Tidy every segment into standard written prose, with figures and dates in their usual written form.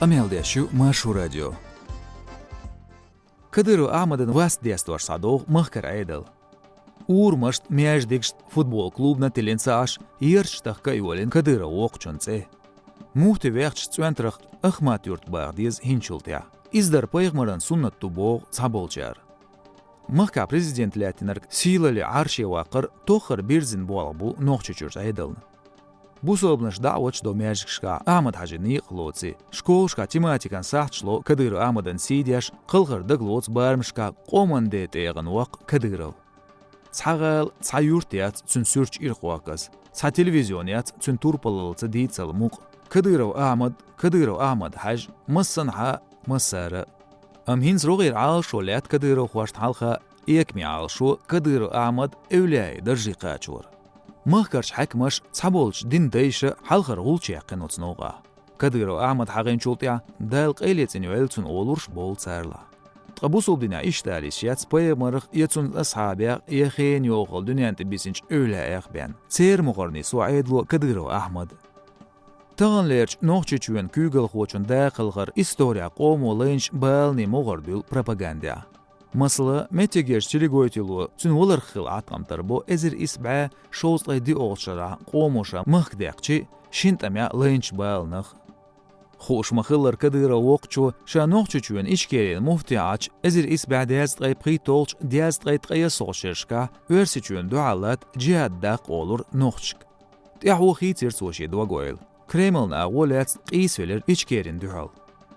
قميلداشو ماشو راديو كدرو أحمدن واست ديستور صادوغ مخكر عيدل اور مشت مياج ديكشت فوتبول كلوبنا تلينساش يرش تخكا يولين كدرو وقچونسه موت وقتش تسوانترخ أخمات يورت باغديز هنشلتيا إزدر بايغمران سنت تبوغ صابولجار مخكا بريزيدنت لاتنرك سيلالي عرشي واقر توخر بيرزن بوالبو نوخچچورس عيدلن بوسوبنش دعوتش دو مياجكشكا أحمد حاجني قلوتسي شكولشكا تيماتيكان ساحتشلو كديرو أحمدن سيدياش قلخر دقلوتس بارمشكا قومن ديت ايغن وق كديرو تسحغال تسحيورتيات تنسورش إرقواكس تسح تلفزيونيات تنتوربلل تديتسل موق كديرو أحمد حاج مصنحا مسارة هينز روغير عالشو لات كديرو خواشت حالخا إيكمي عالشو كديرو أحمد أولاي درجي قاچور مخكرش حكمش تسحبولش دين دايشة حالخر غولشي حقنو تنوغا كديرو أحمد حقين شولتيا دالق إليتين يوالتون أولورش بول تسارلا تقبوصل دينا إشتالي شيات باي مرخ يتون أصحابيا يخين يوغل دنيا انتبسينش أولا أخبان تسير مغرني سوعيدلو كديرو أحمد تغن ليرش نوخشي چوين كوغل خوچون داخل غر إستوريا قومو لينش بالني مغردول بروباغاندا مثلا متيجيش تليغويتلو تنولر خل عطمتربو ازر اسبع شوز دي اوشرا قوموشا مخديقچي شينتاميا لينش بالنخ خوش مخلر كديرا وقچو شانوخچو چوين اشكيرين مفتياچ ازر اسبع دياز قيبقي تولش دياز قيا سوشيرشكا ورسي چوين دوالات جهاد داق اولور نوخچك تيحو خيتير سوشي دواغويل كريملنا ولات قيسولر اشكيرين دوال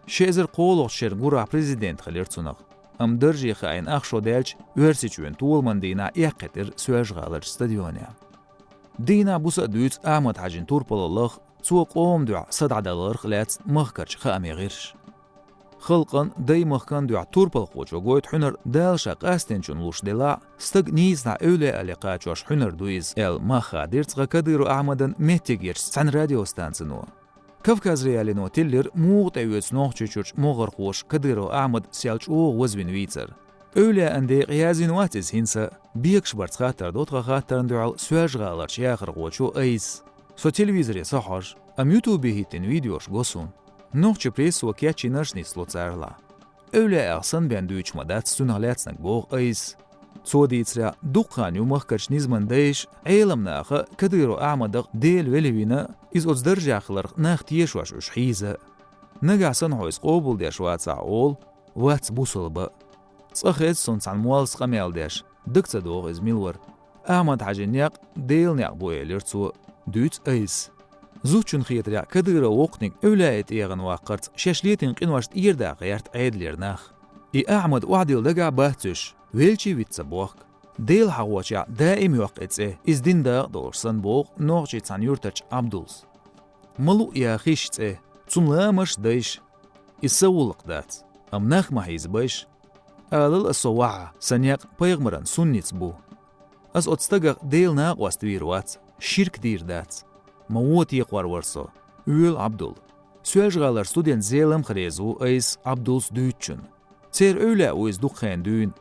شيزر قولوش شرغورا بريزيدنت خليرتسونغ درجي خاين أخشو دالش ورسيچوين طول من دينا يقتر سواج غالر ستاديونيا دينا بوسا دويت أحمد حاجين توربل الله سو قوم دعا صدع دالر خلات مخكرش خامي غيرش خلقن داي مخكن دعا توربل خوچو قويت حنر دالشا قاستنچون لوش دلا ستق نيزنا أولي أليقاچوش حنر دويز مخا ديرتغا كديرو أحمدن مهتگيرش سن راديو ستانسنو كافكاز ريالينو تيلر موغت ايوز نوخچچوش موغر خوش كديرو أحمد سيالچ او وزبين ويتر أولا أندي قيازين واتز هنسا بيكش برت خاطر دوتغا خاطر ندعال سواج غالر شياخر غوچو ايس سو تلفزيري صحاج يوتيوبي هيتن فيديوش غوسون نوخچ بريس وكياتشي نرشني سلوتسارلا أولا أغسن بين دويچ مدات سونالاتسنك بوغ ايس سو ديتسرا دوقان يومخكرش نيزمن دايش عيلم ناخا كديرو أحمدق ديل وليوينا إز أوز درجة خلر ناختيش واش وشحيزة نقع سنحويس قوبل ديش واتسع أول واتس بوصلبا صخيت سنس عن موالس قميال ديش دكتا دوغ إز ميلور أحمد حاجة نياق ديل نياق بويليرتسو دوت أيس زوچون خيطريا كديرو وقتنك أولايت إيغن واقرت شاشليتين قنواشت إيردا غيرت عيدلير ناخ أحمد وعديل دقع باهتش ويلشي ويتسبوخ ديل حواچا دائم يوقتسه إز دين دا دورسن بوغ نوغشي تسانيورتش عبدولز ملو ياخيشتسه تسنلامش دايش إساولق دات ناخ محيز بايش آلل الصواعة سنياق بايغمران سنيتس بو أس أتستقق ديل ناق واستويروات شيرك دير دات موت يقوار ورسو ويل عبدول سواج غالر ستودين زيلم خريزو ايس عبدولز دوتشن تير أولا ويز دوخين دون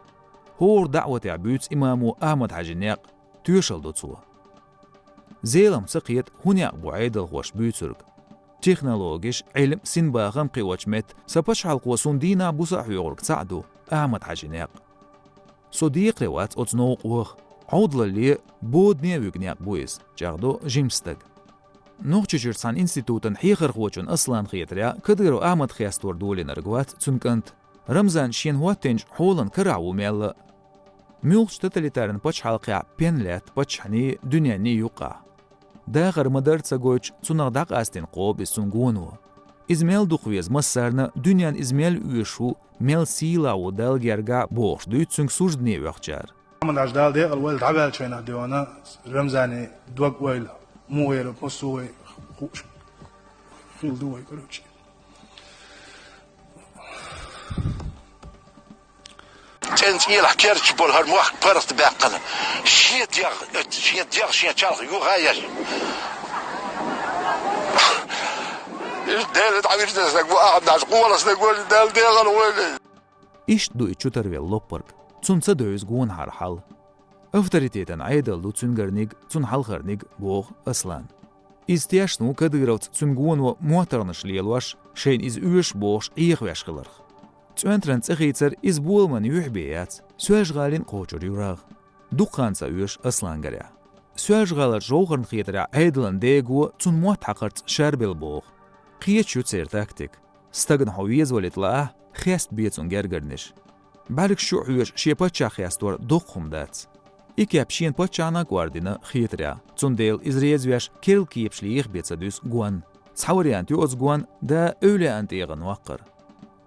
هور دعوة عبوت إمامو أحمد حاجنياق تيوشل دوتسو زيلم سقيت هنياق بعيد الغوش بيوترك تكنولوجيش علم سين باغم قيوچمت سباش حلقو سندينا بوسا حيورك تساعدو أحمد حاجنياق صديق روات أتنوق وخ عودل اللي بود نيوغنياق بويز جاردو جيمستق نوخچچر سان انستيتوتن حيخر خوچن اصلان خيتريا كديرو أحمد خياستور دولين رغوات تنكنت رمزان شين هواتنج حولن كراو ميل ميلش تتلتارن باش حلقيا بينلات باش حني دنيا ني يوقع داغر مدرتسا غوچ تنغداق استين قوب سونغونو ازميل دوخويز مسارنا دنيان ازميل ويشو ميل سيلا ودال جرغا بوش دويتسونغ سوجدني وخجار من اجدال دي الوالد عبال شينا ديوانا رمزاني دوق ويل مو ويل بوسوي خوش خيل دوي كروتشي تنس يلح كيرتش بول هرموخ برست باقنا شيت يغ شيت شالخ يو غايش دال تعبير دسك واحد ناس قوله سنقول دال دي غلويل إيش دو إتشوتر في اللوبرك تنسى دويز قون هرحل أفتريتيتن عيدل دو تنغرنيق تنحلخرنيق بوغ أصلان إستياشنو كديروت تنقون وموترنش ليلوش Schein is uish boş iyq veşqılır. Çöntren tsıqitser iz bulman yuhbeyat. Söjgalin qoçur yuraq. Duqansa uish aslan gara. Söjgalar joğırn xitra aydılan degu tun muat haqart şerbel boğ. Qiyeçü tser taktik. Stagın haviz volitla xest biyetsun gergerniş. Balk şu uish şepaça xestor doqumdat. İki pşin paçana guardina xitra. Tun del izrezveş kel kiyepşliğ betsadüs guan. Tsavriant yoz guan da öyle antiğin vaqqır.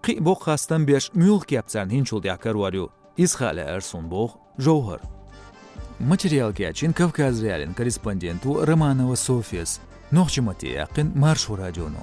Qi boq xastan beş mül kiyapsan hinçul yakar varyu. İzxale ersun boq jauhar. Материал кячин Кавказ Реалин корреспонденту Романова Софис. Нохчимати яқин Маршу радиону.